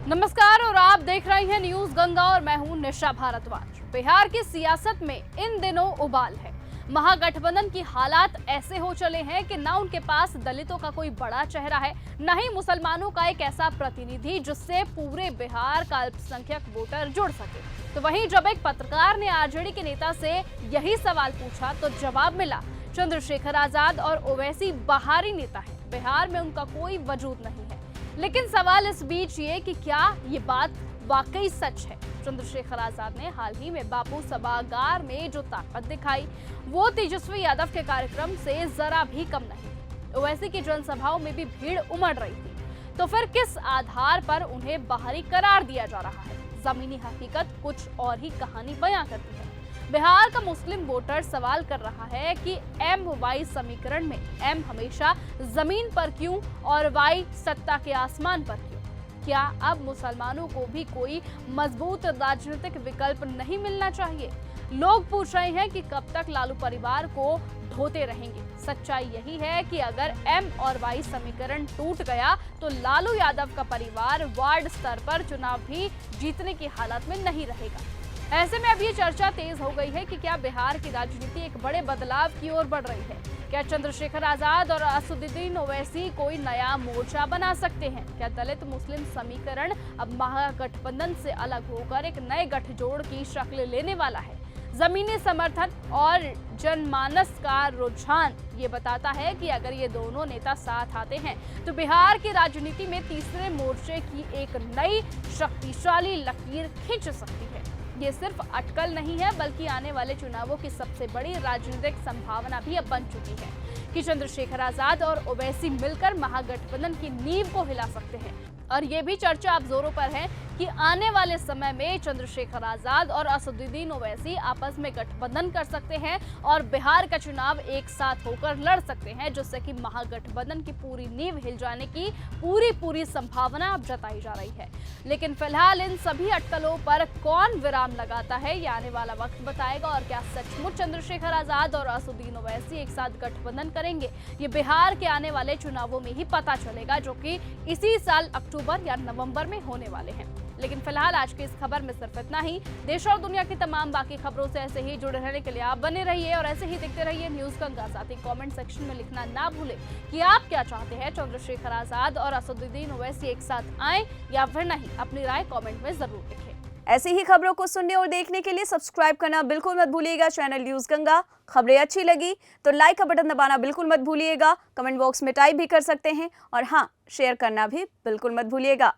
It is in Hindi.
नमस्कार और आप देख रहे हैं न्यूज गंगा और मैं हूं निशा भारद्वाज। बिहार की सियासत में इन दिनों उबाल है। महागठबंधन की हालात ऐसे हो चले हैं कि ना उनके पास दलितों का कोई बड़ा चेहरा है, न ही मुसलमानों का एक ऐसा प्रतिनिधि जिससे पूरे बिहार का अल्पसंख्यक वोटर जुड़ सके। तो वहीं जब एक पत्रकार ने आरजेडी के नेता से यही सवाल पूछा तो जवाब मिला, चंद्रशेखर आजाद और ओवैसी बाहरी नेता है, बिहार में उनका कोई वजूद नहीं है। लेकिन सवाल इस बीच ये कि क्या ये बात वाकई सच है? चंद्रशेखर आजाद ने हाल ही में बापू सभागार में जो ताकत दिखाई वो तेजस्वी यादव के कार्यक्रम से जरा भी कम नहीं। ओवैसी की जनसभाओं में भी भीड़ उमड़ रही थी। तो फिर किस आधार पर उन्हें बाहरी करार दिया जा रहा है? जमीनी हकीकत कुछ और ही कहानी बयां करती है। बिहार का मुस्लिम वोटर सवाल कर रहा है कि एम वाई समीकरण में एम हमेशा जमीन पर क्यों और वाई सत्ता के आसमान पर क्यों? क्या अब मुसलमानों को भी कोई मजबूत राजनीतिक विकल्प नहीं मिलना चाहिए? लोग पूछ रहे हैं कि कब तक लालू परिवार को ढोते रहेंगे। सच्चाई यही है कि अगर एम और वाई समीकरण टूट गया तो लालू यादव का परिवार वार्ड स्तर पर चुनाव भी जीतने की हालत में नहीं रहेगा। ऐसे में अब ये चर्चा तेज हो गई है कि क्या बिहार की राजनीति एक बड़े बदलाव की ओर बढ़ रही है? क्या चंद्रशेखर आजाद और असदुद्दीन ओवैसी कोई नया मोर्चा बना सकते हैं? क्या दलित मुस्लिम समीकरण अब महागठबंधन से अलग होकर एक नए गठजोड़ की शक्ल लेने वाला है? जमीनी समर्थन और जनमानस का रुझान ये बताता है कि अगर ये दोनों नेता साथ आते हैं तो बिहार की राजनीति में तीसरे मोर्चे की एक नई शक्तिशाली लकीर खींच सकती है। ये सिर्फ अटकल नहीं है बल्कि आने वाले चुनावों की सबसे बड़ी राजनीतिक संभावना भी अब बन चुकी है कि चंद्रशेखर आजाद और ओवैसी मिलकर महागठबंधन की नींव को हिला सकते हैं। और ये भी चर्चा अब जोरों पर है कि आने वाले समय में चंद्रशेखर आजाद और असदुद्दीन ओवैसी आपस में गठबंधन कर सकते हैं और बिहार का चुनाव एक साथ होकर लड़ सकते हैं, जिससे कि महागठबंधन की पूरी नींव हिल जाने की पूरी संभावना अब जताई जा रही है। लेकिन फिलहाल इन सभी अटकलों पर कौन विराम लगाता है ये आने वाला वक्त बताएगा। और क्या सचमुच चंद्रशेखर आजाद और असदुद्दीन ओवैसी एक साथ गठबंधन करेंगे, ये बिहार के आने वाले चुनावों में ही पता चलेगा, जो कि इसी साल अक्टूबर या नवंबर में होने वाले हैं। लेकिन फिलहाल आज की इस खबर में सिर्फ इतना ही। देश और दुनिया की तमाम बाकी खबरों से ऐसे ही जुड़े रहने के लिए आप बने रहिए और ऐसे ही देखते रहिए न्यूज गंगा। साथ ही कमेंट सेक्शन में लिखना ना भूलें कि आप क्या चाहते हैं, चंद्रशेखर आजाद और असदुद्दीन ओवैसी एक साथ आए या फिर नहीं। अपनी राय कमेंट में जरूर लिखें। ऐसी ही खबरों को सुनने और देखने के लिए सब्सक्राइब करना बिल्कुल मत भूलिएगा चैनल न्यूज गंगा। खबरें अच्छी लगी तो लाइक का बटन दबाना बिल्कुल मत भूलिएगा। कमेंट बॉक्स में टाइप भी कर सकते हैं और हाँ, शेयर करना भी बिल्कुल मत भूलिएगा।